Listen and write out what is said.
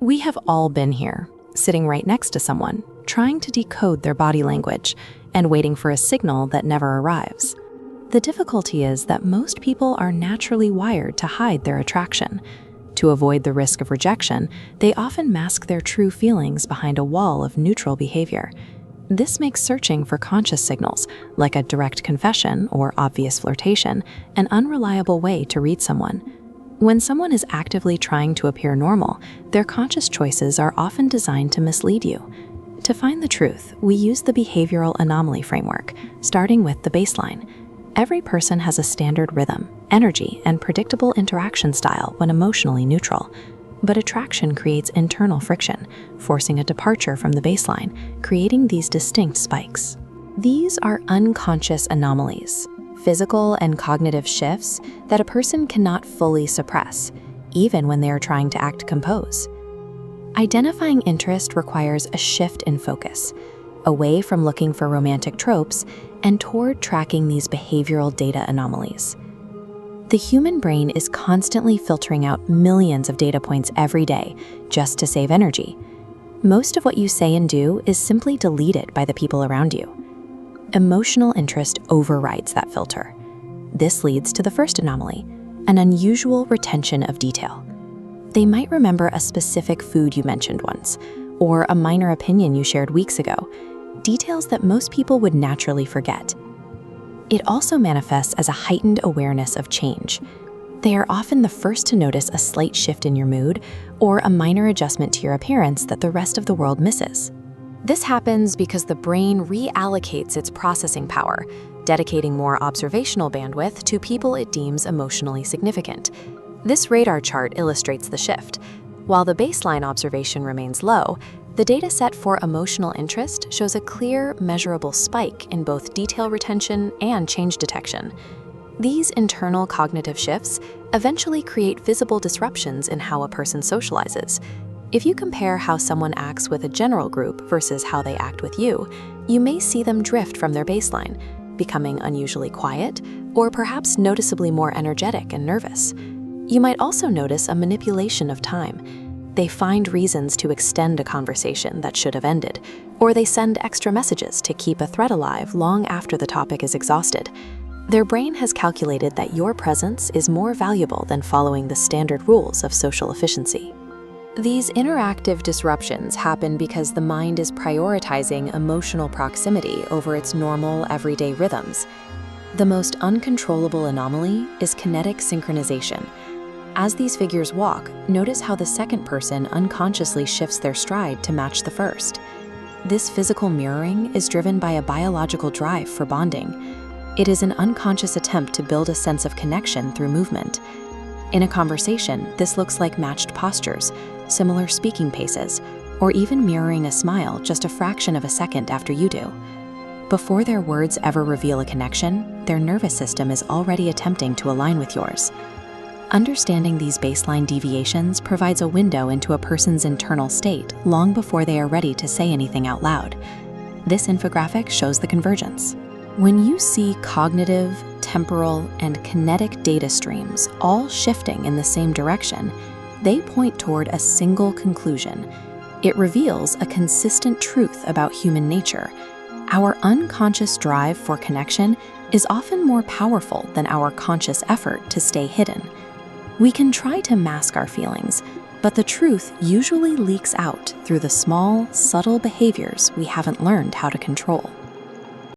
We have all been here, sitting right next to someone, trying to decode their body language and waiting for a signal that never arrives. The difficulty is that most people are naturally wired to hide their attraction. To avoid the risk of rejection, they often mask their true feelings behind a wall of neutral behavior. This makes searching for conscious signals, like a direct confession or obvious flirtation, an unreliable way to read someone. When someone is actively trying to appear normal, their conscious choices are often designed to mislead you. To find the truth, we use the behavioral anomaly framework, starting with the baseline. Every person has a standard rhythm, energy, and predictable interaction style when emotionally neutral. But attraction creates internal friction, forcing a departure from the baseline, creating these distinct spikes. These are unconscious anomalies, physical and cognitive shifts that a person cannot fully suppress, even when they are trying to act composed. Identifying interest requires a shift in focus, away from looking for romantic tropes and toward tracking these behavioral data anomalies. The human brain is constantly filtering out millions of data points every day just to save energy. Most of what you say and do is simply deleted by the people around you. Emotional interest overrides that filter. This leads to the first anomaly, an unusual retention of detail. They might remember a specific food you mentioned once, or a minor opinion you shared weeks ago, details that most people would naturally forget. It also manifests as a heightened awareness of change. They are often the first to notice a slight shift in your mood or a minor adjustment to your appearance that the rest of the world misses. This happens because the brain reallocates its processing power, dedicating more observational bandwidth to people it deems emotionally significant. This radar chart illustrates the shift. While the baseline observation remains low, the dataset for emotional interest shows a clear, measurable spike in both detail retention and change detection. These internal cognitive shifts eventually create visible disruptions in how a person socializes. If you compare how someone acts with a general group versus how they act with you, you may see them drift from their baseline, becoming unusually quiet, or perhaps noticeably more energetic and nervous. You might also notice a manipulation of time. They find reasons to extend a conversation that should have ended, or they send extra messages to keep a thread alive long after the topic is exhausted. Their brain has calculated that your presence is more valuable than following the standard rules of social efficiency. These interactive disruptions happen because the mind is prioritizing emotional proximity over its normal, everyday rhythms. The most uncontrollable anomaly is kinetic synchronization. As these figures walk, notice how the second person unconsciously shifts their stride to match the first. This physical mirroring is driven by a biological drive for bonding. It is an unconscious attempt to build a sense of connection through movement. In a conversation, this looks like matched postures, similar speaking paces, or even mirroring a smile just a fraction of a second after you do. Before their words ever reveal a connection, their nervous system is already attempting to align with yours. Understanding these baseline deviations provides a window into a person's internal state long before they are ready to say anything out loud. This infographic shows the convergence. When you see cognitive, temporal, and kinetic data streams all shifting in the same direction, they point toward a single conclusion. It reveals a consistent truth about human nature. Our unconscious drive for connection is often more powerful than our conscious effort to stay hidden. We can try to mask our feelings, but the truth usually leaks out through the small, subtle behaviors we haven't learned how to control.